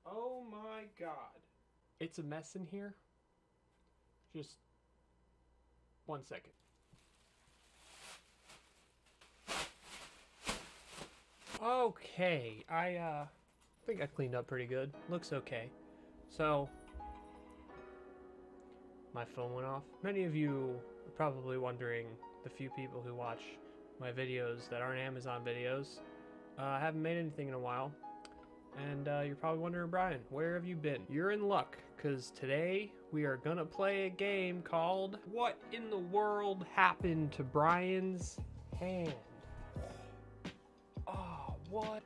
Oh my god. It's a mess in here. Just 1 second. Okay, I think I cleaned up pretty good. Looks okay. So, my phone went off. Many of you are probably wondering, the few people who watch my videos that aren't Amazon videos, I haven't made anything in a while. And you're probably wondering, Brian, where have you been? You're in luck, because today we are gonna play a game called What in the World Happened to Brian's Hand? Oh, what?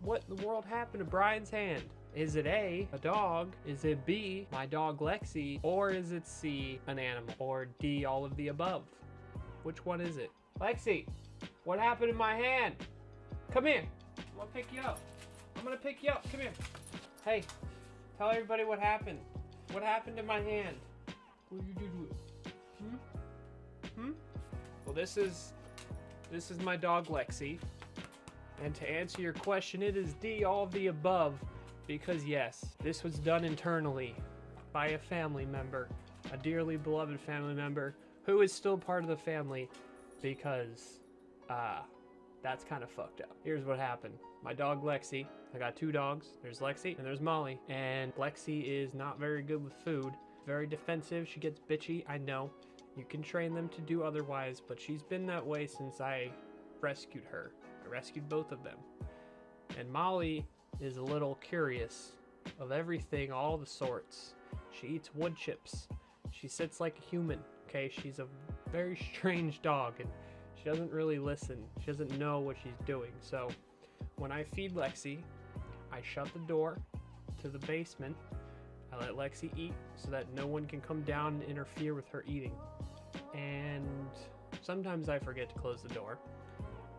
What in the world happened to Brian's hand? Is it A, a dog? Is it B, my dog Lexi? Or is it C, an animal? Or D, all of the above? Which one is it? Lexi, what happened in my hand? Come here. I'm gonna pick you up. I'm gonna pick you up. Come here. Hey, tell everybody what happened. What happened to my hand? What did you do to it? Well, this is my dog Lexi. And to answer your question, it is D, all of the above. Because yes, this was done internally by a family member, a dearly beloved family member, who is still part of the family because, that's kind of fucked up. Here's what happened. My dog Lexi, I got two dogs. There's Lexi and there's Molly. And Lexi is not very good with food. Very defensive. She gets bitchy. I know. You can train them to do otherwise, but she's been that way since I rescued her. I rescued both of them. And Molly is a little curious of everything, all the sorts. She eats wood chips. She sits like a human. Okay, she's a very strange dog, and she doesn't really listen. She doesn't know what she's doing. So when I feed Lexi, I shut the door to the basement. I let Lexi eat so that no one can come down and interfere with her eating. And sometimes I forget to close the door.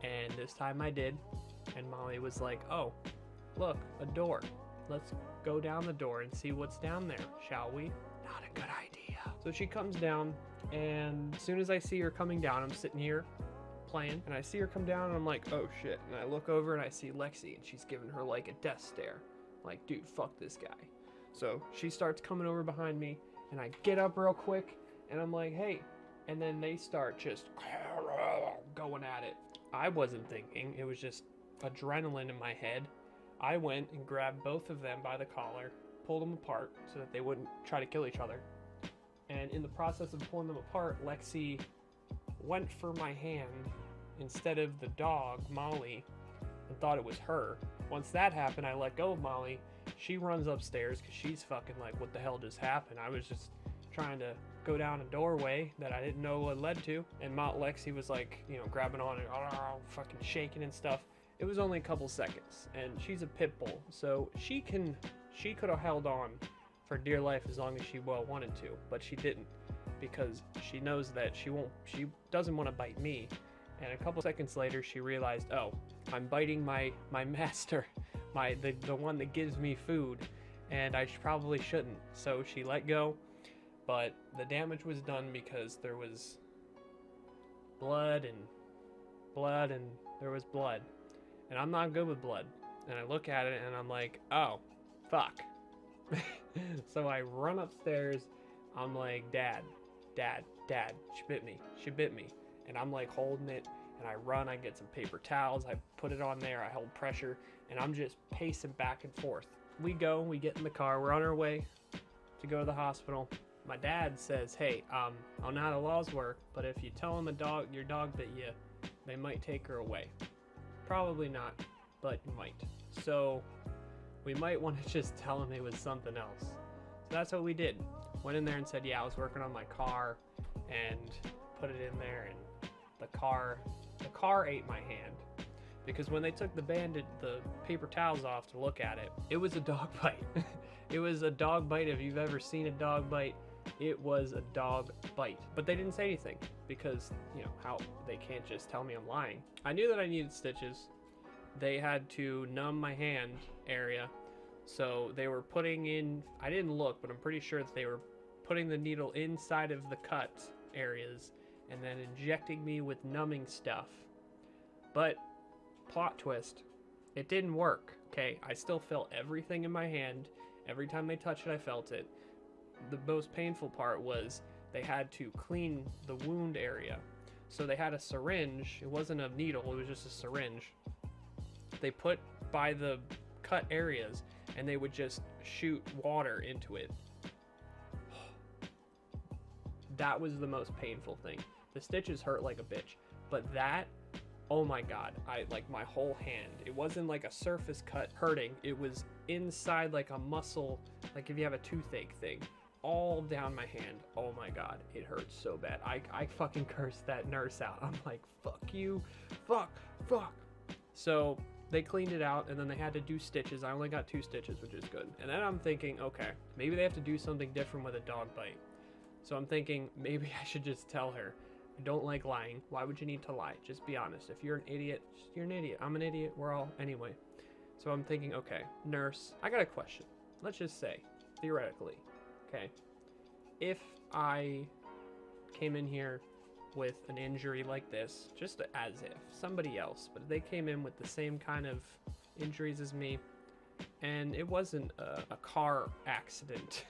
And this time I did. And Molly was like, oh, look, a door. Let's go down the door and see what's down there, shall we? Not a good idea. So she comes down, and as soon as I see her coming down, I'm sitting here playing, and I see her come down, and I'm like, oh shit. And I look over and I see Lexi, and she's giving her like a death stare. Like, dude, fuck this guy. So she starts coming over behind me, and I get up real quick, and I'm like, hey. And then they start just going at it. I wasn't thinking, it was just adrenaline in my head. I went and grabbed both of them by the collar, pulled them apart so that they wouldn't try to kill each other. And in the process of pulling them apart, Lexi went for my hand instead of the dog, Molly, and thought it was her. Once that happened, I let go of Molly. She runs upstairs because she's fucking like, what the hell just happened? I was just trying to go down a doorway that I didn't know what led to. And Lexi was like, grabbing on and fucking shaking and stuff. It was only a couple seconds, and she's a pit bull, so she could have held on for dear life as long as she wanted to, but she didn't, because she knows that she doesn't want to bite me. And a couple seconds later, she realized, oh, I'm biting my master, the one that gives me food, and I probably shouldn't. So she let go, but the damage was done because there was blood and there was blood. And I'm not good with blood. And I look at it and I'm like, oh, fuck. So I run upstairs. I'm like, Dad, she bit me. And I'm like holding it, and I run, I get some paper towels, I put it on there, I hold pressure, and I'm just pacing back and forth. We get in the car, we're on our way to go to the hospital. My dad says, hey, I don't know how the laws work, but if you tell them your dog bit you, they might take her away. Probably not, but you might. So we might want to just tell him it was something else. So that's what we did. Went in there and said, yeah, I was working on my car, and put it in there, and the car ate my hand. Because when they took the paper towels off to look at it, it was a dog bite. It was a dog bite. If you've ever seen a dog bite, it was a dog bite. But they didn't say anything because, how they can't just tell me I'm lying. I knew that I needed stitches. They had to numb my hand area. So they were putting in, I didn't look, but I'm pretty sure that they were putting the needle inside of the cut areas and then injecting me with numbing stuff. But plot twist, It didn't work, okay? I still felt everything in my hand. Every time they touched it, I felt it. The most painful part was they had to clean the wound area. So they had a syringe. It wasn't a needle, it was just a syringe. They put by the cut areas and they would just shoot water into it. That was the most painful thing. The stitches hurt like a bitch, but that, oh my god, I like my whole hand. It wasn't like a surface cut hurting. It was inside like a muscle, like if you have a toothache thing, all down my hand. Oh my god, it hurts so bad. I fucking cursed that nurse out. I'm like, fuck you, fuck. So they cleaned it out and then they had to do stitches. I only got 2 stitches, which is good. And then I'm thinking, okay, maybe they have to do something different with a dog bite. So I'm thinking maybe I should just tell her, I don't like lying. Why would you need to lie? Just be honest. If you're an idiot, you're an idiot. I'm an idiot. We're all, anyway. So I'm thinking, okay, nurse, I got a question. Let's just say, theoretically, okay, if I came in here with an injury like this, just as if somebody else, but they came in with the same kind of injuries as me, and it wasn't a car accident.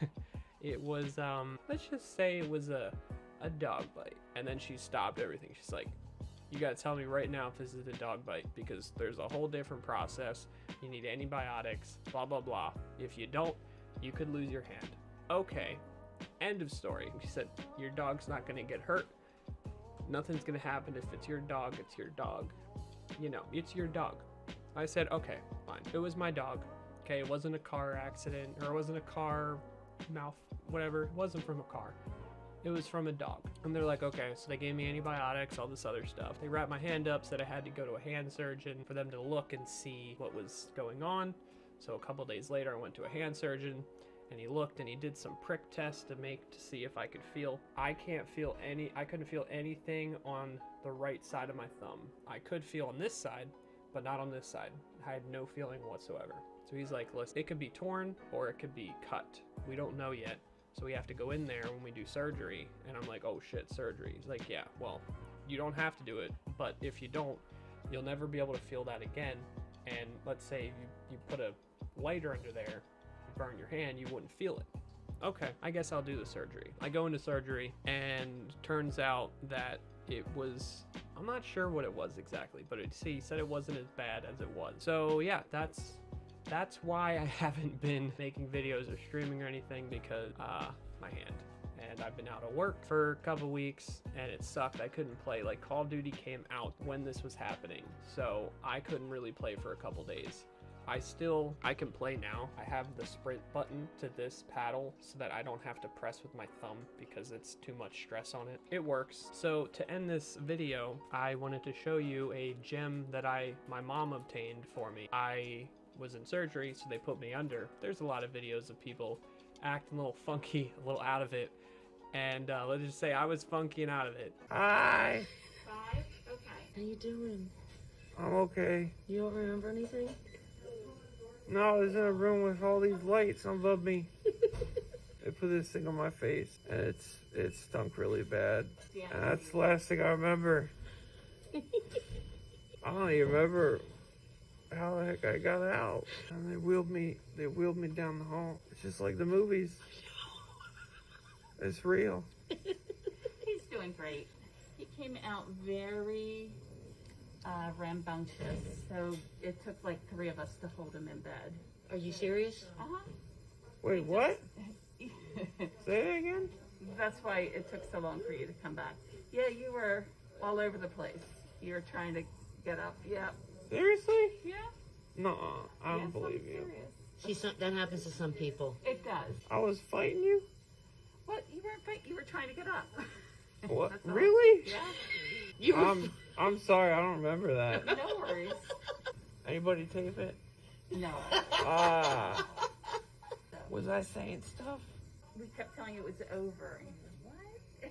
It was, let's just say it was a dog bite. And then she stopped everything. She's like, you gotta tell me right now if this is a dog bite, because there's a whole different process. You need antibiotics, blah, blah, blah. If you don't, you could lose your hand. Okay, end of story. She said, your dog's not gonna get hurt. Nothing's gonna happen. If it's your dog, it's your dog. You know, it's your dog. I said, okay, fine. It was my dog. Okay, it wasn't a car accident, or it wasn't a car mouth, whatever. It wasn't from a car. It was from a dog. And they're like, okay, so they gave me antibiotics, all this other stuff. They wrapped my hand up, said I had to go to a hand surgeon for them to look and see what was going on. So a couple days later, I went to a hand surgeon and he looked and he did some prick tests to see if I could feel. I couldn't feel anything on the right side of my thumb. I could feel on this side, but not on this side. I had no feeling whatsoever. So he's like, listen, it could be torn or it could be cut. We don't know yet. So we have to go in there when we do surgery. And I'm like, oh shit, surgery. He's like, yeah, well, you don't have to do it, but if you don't, you'll never be able to feel that again. And let's say you put a lighter under there, you burn your hand, you wouldn't feel it. Okay, I guess I'll do the surgery. I go into surgery and turns out that it was, I'm not sure what it was exactly, but he said it wasn't as bad as it was. So yeah, that's why I haven't been making videos or streaming or anything, because my hand. And I've been out of work for a couple weeks and it sucked. I couldn't play. Like, Call of Duty came out when this was happening, so I couldn't really play for a couple days. I can play now. I have the sprint button to this paddle so that I don't have to press with my thumb because it's too much stress on it. It works. So to end this video, I wanted to show you a gem that my mom obtained for me. I was in surgery, so they put me under. There's a lot of videos of people acting a little funky, a little out of it. And let's just say I was funky and out of it. Hi. 5? Okay. How you doing? I'm okay. You don't remember anything? No, I was in a room with all these lights above me. They put this thing on my face, and it stunk really bad. Yeah. And that's the last thing I remember. I don't even remember how the heck I got out. And they wheeled me down the hall. It's just like the movies. It's real. He's doing great. He came out very rambunctious, so it took like 3 of us to hold him in bed. Are you serious? Uh-huh. Wait, what? Say it again? That's why it took so long for you to come back. Yeah, you were all over the place. You were trying to get up. Yep. Seriously? Yeah. No, I don't Yes, believe I'm you. serious. That happens to some people. It does. I was fighting you? What? You weren't fighting. You were trying to get up. What? That's all. Really? Yeah. You were I'm sorry, I don't remember that. No worries. Anybody tape it? No. Ah. Was I saying stuff? We kept telling you it was over. And you said, what?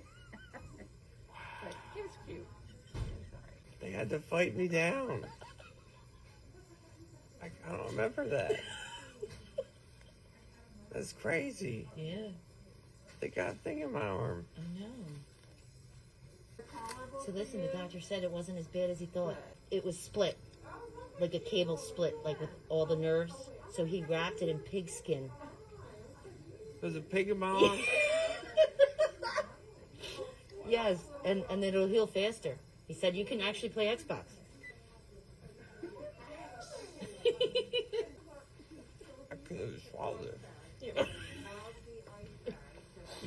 But he was cute. Sorry. They had to fight me down. I don't remember that. That's crazy. Yeah, They got a thing in my arm. I know. So listen, the doctor said it wasn't as bad as he thought. It was split. like a cable split, like with all the nerves. So he wrapped it in pig skin. There's a pig in my arm. Yes, and then it'll heal faster. He said you can actually play Xbox. I could have swallowed it.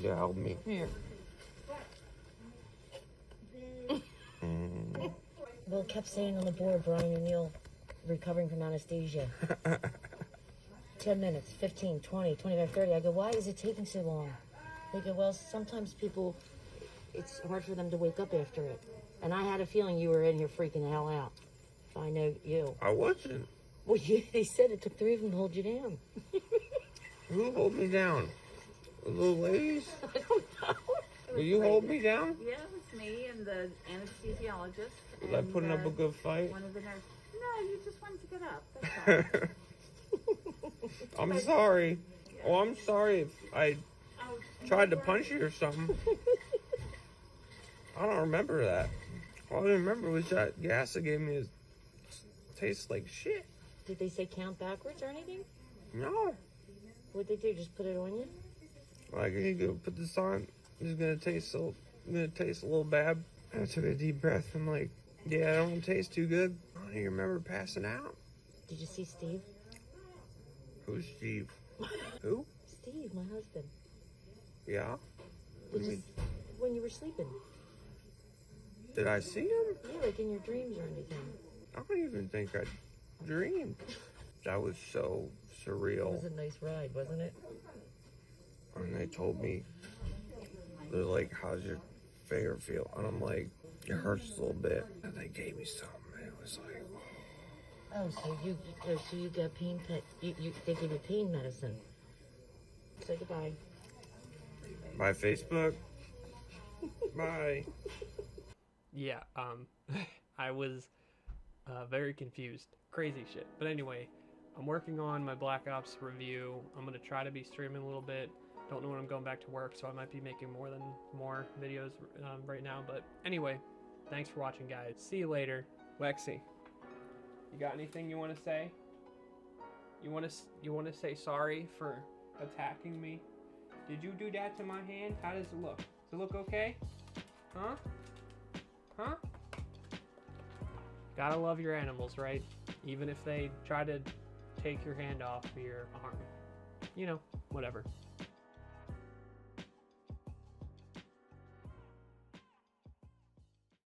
Yeah, help me. Here. Will kept saying on the board, Brian O'Neill recovering from anesthesia. 10 minutes, 15, 20, 25, 30. I go, why is it taking so long? They go, well, sometimes people, it's hard for them to wake up after it. And I had a feeling you were in here freaking the hell out. I know you. I wasn't. Well, they said it took 3 of them to hold you down. Who hold me down? The little ladies? I don't know. Will you hold me down? Yeah, it was me and the anesthesiologist. Was I and, putting up a good fight? One of the nurses. No, you just wanted to get up. That's all. I'm sorry. Oh, I'm sorry if I Oh, tried to punch you or something. I don't remember that. All I remember was that gas that gave me a taste like shit. Did they say count backwards or anything? No. What'd they do? Just put it on you? Like, you go put this on. It's gonna taste a little bad. I took a deep breath. I'm like, yeah, I don't taste too good. I don't even remember passing out. Did you see Steve? Who's Steve? Who? Steve, my husband. Yeah. Did you, when you were sleeping? Did I see him? Yeah, like in your dreams or anything. I don't even think I dreamed. That was so It surreal. was a nice ride, wasn't it? And they told me, they're like, how's your finger feel? And I'm like, it hurts a little bit. And they gave me something, and it was like, Oh, so you got pain. They gave you pain medicine. Say goodbye. my Facebook. Bye. Yeah, I was very confused. Crazy shit. But anyway, I'm working on my Black Ops review. I'm going to try to be streaming a little bit. Don't know when I'm going back to work, so I might be making more videos right now. But anyway, thanks for watching, guys. See you later. Lexi, you got anything you want to say? You want to say sorry for attacking me? Did you do that to my hand? How does it look? Does it look okay? Huh? Huh? Gotta love your animals, right? Even if they try to take your hand off your arm. You know, whatever.